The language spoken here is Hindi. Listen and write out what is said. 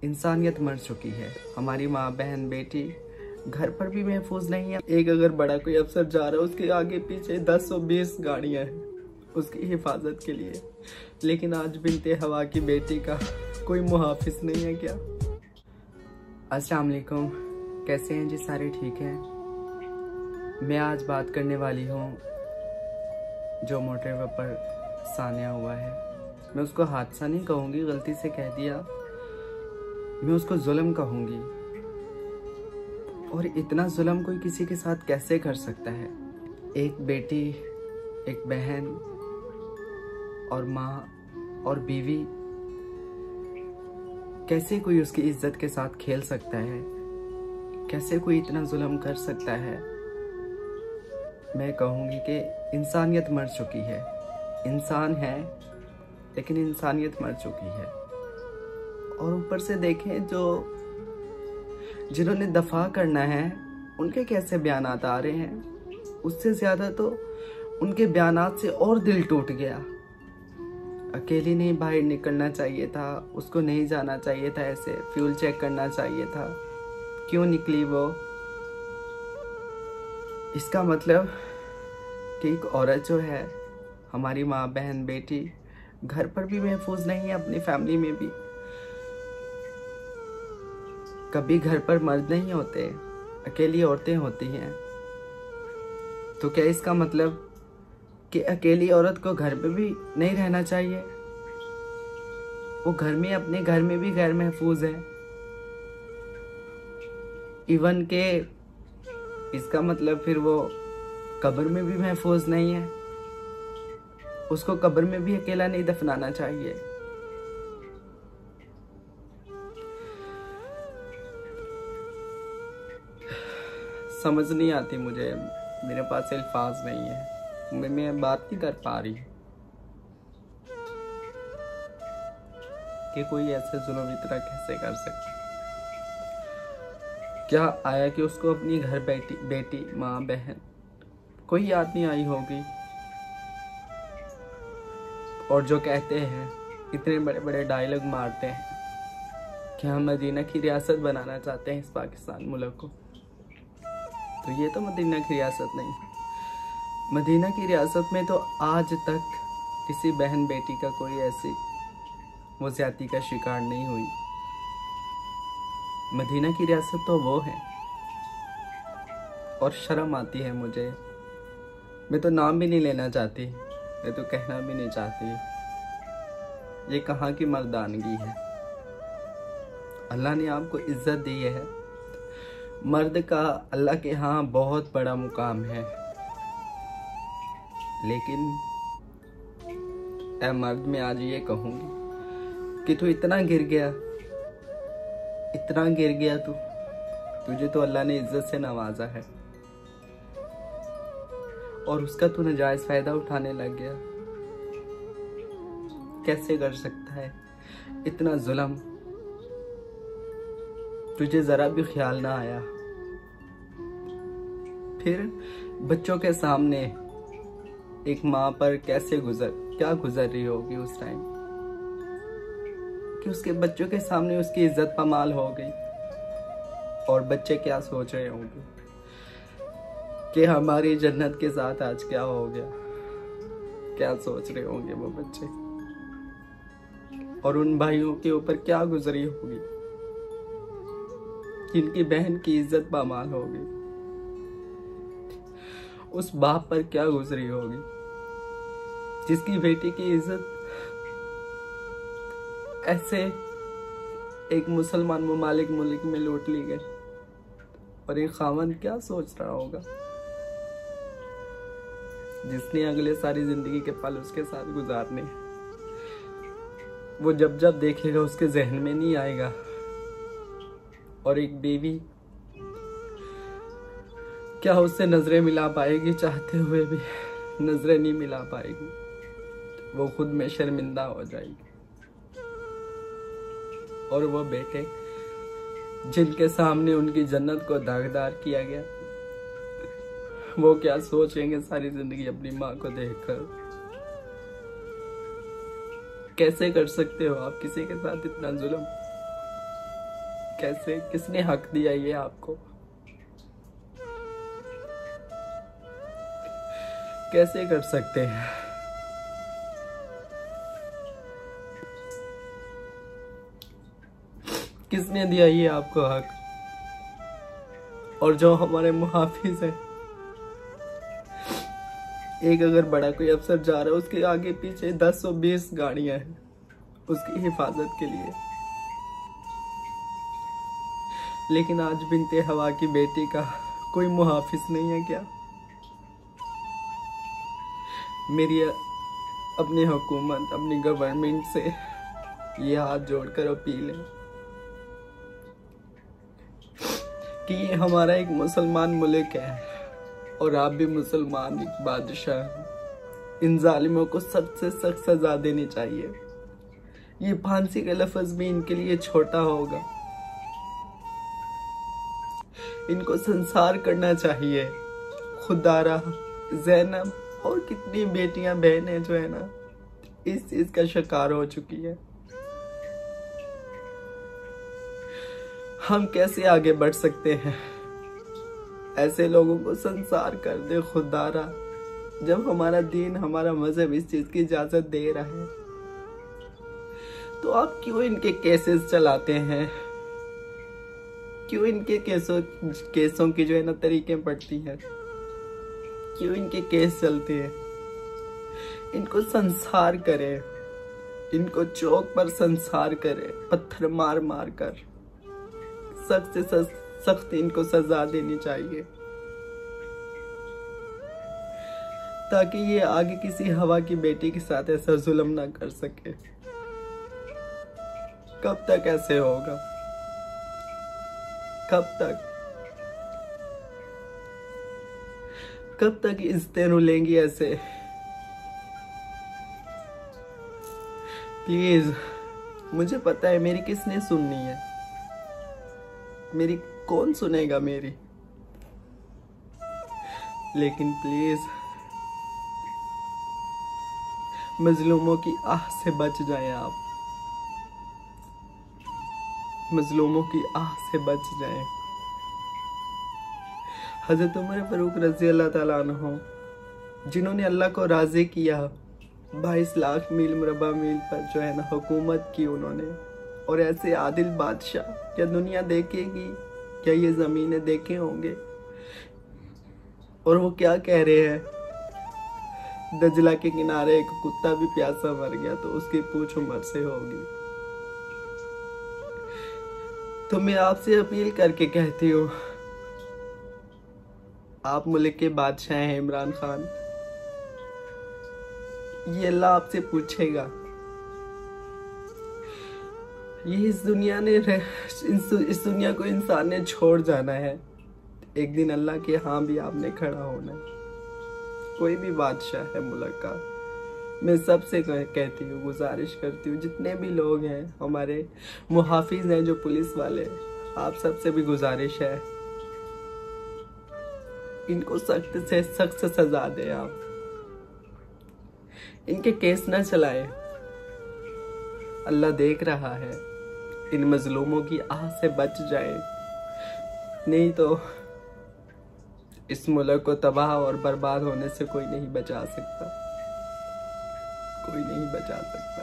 इंसानियत मर चुकी है। हमारी माँ, बहन, बेटी घर पर भी महफूज नहीं है। एक अगर बड़ा कोई अफसर जा रहा है, उसके आगे पीछे 10-20 गाड़ियां हैं उसकी हिफाजत के लिए, लेकिन आज बिनते हवा की बेटी का कोई मुहाफिज नहीं है क्या? अस्सलाम वालेकुम, कैसे हैं जी? सारे ठीक हैं? मैं आज बात करने वाली हूँ जो मोटरवे पर सान्या हुआ है। मैं उसको हादसा नहीं कहूँगी, गलती से कह दिया, मैं उसको जुल्म कहूँगी। और इतना जुल्म कोई किसी के साथ कैसे कर सकता है? एक बेटी, एक बहन और माँ और बीवी, कैसे कोई उसकी इज्जत के साथ खेल सकता है? कैसे कोई इतना जुल्म कर सकता है? मैं कहूँगी कि इंसानियत मर चुकी है। इंसान है लेकिन इंसानियत मर चुकी है। और ऊपर से देखें, जो जिन्होंने दफा करना है उनके कैसे बयानात आ रहे हैं, उससे ज़्यादा तो उनके बयानात से और दिल टूट गया। अकेली नहीं बाहर निकलना चाहिए था, उसको नहीं जाना चाहिए था, ऐसे फ्यूल चेक करना चाहिए था, क्यों निकली वो? इसका मतलब कि एक औरत जो है, हमारी माँ, बहन, बेटी घर पर भी महफूज नहीं है, अपनी फैमिली में भी। कभी घर पर मर्द नहीं होते, अकेली औरतें होती हैं। तो क्या इसका मतलब कि अकेली औरत को घर पे भी नहीं रहना चाहिए? वो घर में, अपने घर में भी गैर महफूज है। इवन के इसका मतलब फिर वो कब्र में भी महफूज नहीं है। उसको कब्र में भी अकेला नहीं दफनाना चाहिए। समझ नहीं आती मुझे, मेरे पास अल्फाज नहीं है, मैं बात नहीं कर पा रही कि कोई ऐसे जुल्म इतना कैसे कर सकता। क्या आया कि उसको अपनी घर बेटी, माँ, बहन कोई याद नहीं आई होगी? और जो कहते हैं, इतने बड़े बड़े डायलॉग मारते हैं कि हम मदीना की रियासत बनाना चाहते हैं इस पाकिस्तान मुल्क को, तो ये तो मदीना की रियासत नहीं। मदीना की रियासत में तो आज तक किसी बहन बेटी का कोई ऐसी वो ज्यादती का शिकार नहीं हुई। मदीना की रियासत तो वो है। और शर्म आती है मुझे, मैं तो नाम भी नहीं लेना चाहती, मैं तो कहना भी नहीं चाहती। ये कहाँ की मर्दानगी है? अल्लाह ने आपको इज्जत दी है। मर्द का अल्लाह के यहाँ बहुत बड़ा मुकाम है, लेकिन ऐ मर्द, मैं आज ये कहूँगी कि तू इतना गिर गया, इतना गिर गया तुझे तो अल्लाह ने इज्जत से नवाजा है, और उसका तू नाजायज फायदा उठाने लग गया। कैसे कर सकता है इतना जुल्म? तुझे जरा भी ख्याल ना आया। फिर बच्चों के सामने एक माँ पर कैसे क्या गुजर रही होगी उस टाइम, कि उसके बच्चों के सामने उसकी इज्जत पमाल हो गई। और बच्चे क्या सोच रहे होंगे कि हमारी जन्नत के साथ आज क्या हो गया? क्या सोच रहे होंगे वो बच्चे? और उन भाइयों के ऊपर क्या गुजरी होगी जिनकी बहन की इज्जत पामाल होगी? उस बाप पर क्या गुजरी होगी जिसकी बेटी की इज्जत ऐसे एक मुसलमान ममालिक मुल्क में लूट ली गई? और एक खामन क्या सोच रहा होगा जिसने अगले सारी जिंदगी के पल उसके साथ गुजारने? वो जब जब देखेगा उसके जहन में नहीं आएगा। और एक बीवी क्या उससे नजरें मिला पाएगी? चाहते हुए भी नजरें नहीं मिला पाएगी, वो खुद में शर्मिंदा हो जाएगी। और वो बेटे जिनके सामने उनकी जन्नत को दागदार किया गया, वो क्या सोचेंगे सारी जिंदगी अपनी माँ को देखकर? कैसे कर सकते हो आप किसी के साथ इतना जुल्म? कैसे, किसने हक दिया ये आपको? कैसे कर सकते हैं? किसने दिया ये आपको हक? और जो हमारे मुहाफिज है, एक अगर बड़ा कोई अफसर जा रहा है, उसके आगे पीछे 10-20 गाड़ियां हैं उसकी हिफाजत के लिए। लेकिन आज बिनते हवा की बेटी का कोई मुहाफिज नहीं है क्या? मेरी अपनी हुकूमत, अपनी गवर्नमेंट से ये हाथ जोड़कर अपील है कि ये हमारा एक मुसलमान मुल्क है और आप भी मुसलमान एक बादशाह हैं। इन जालिमों को सख्त से सख्त सजा देनी चाहिए। ये फांसी का लफ्ज भी इनके लिए छोटा होगा। इनको संसार करना चाहिए। खुदारा, जैनब और कितनी बेटियां बहनें जो है ना इस चीज का शिकार हो चुकी है। हम कैसे आगे बढ़ सकते हैं? ऐसे लोगों को संसार कर दे खुदारा। जब हमारा दीन, हमारा मजहब इस चीज की इजाजत दे रहा है तो आप क्यों इनके केसेस चलाते हैं? क्यों इनके केसों की जो है ना तरीके पड़ती हैं? क्यों इनके केस चलते हैं? इनको संसार करे, इनको चौक पर संसार करे, पत्थर मार मार कर। सख्त से सख्त इनको सजा देनी चाहिए ताकि ये आगे किसी हवा की बेटी के साथ ऐसा जुल्म ना कर सके। कब तक ऐसे होगा? कब तक इज्जतें रुलेंगी ऐसे? प्लीज, मुझे पता है मेरी किसने सुननी है, मेरी कौन सुनेगा मेरी, लेकिन प्लीज मजलूमों की आह से बच जाएं आप। मजलूमों की आह से बच जाएं। हजरत उमर फारूक रजी अल्लाह ताला अन्हु, जिन्होंने अल्लाह को राजी किया, 22 लाख मील मुरब्बा मील पर जो है ना हुकूमत की उन्होंने, और ऐसे आदिल बादशाह क्या दुनिया देखेगी? क्या ये जमीनें देखे होंगे? और वो क्या कह रहे हैं? दजला के किनारे एक कुत्ता भी प्यासा मर गया तो उसकी पूंछ उमर से होगी। तो मैं आपसे अपील करके कहती हूँ, आप मुल्क के बादशाह हैं इमरान खान, ये अल्लाह आपसे पूछेगा। ये इस दुनिया को इंसान ने छोड़ जाना है। एक दिन अल्लाह के यहाँ भी आपने खड़ा होना है। कोई भी बादशाह है मुल्क का, मैं सबसे कहती हूँ, गुजारिश करती हूँ, जितने भी लोग हैं, हमारे मुहाफिज हैं जो पुलिस वाले, आप सबसे भी गुजारिश है इनको सख्त से सख्त सजा दें। आप इनके केस ना चलाएं। अल्लाह देख रहा है। इन मजलूमों की आह से बच जाए, नहीं तो इस मुल्क को तबाह और बर्बाद होने से कोई नहीं बचा सकता, कोई नहीं बचा सकता।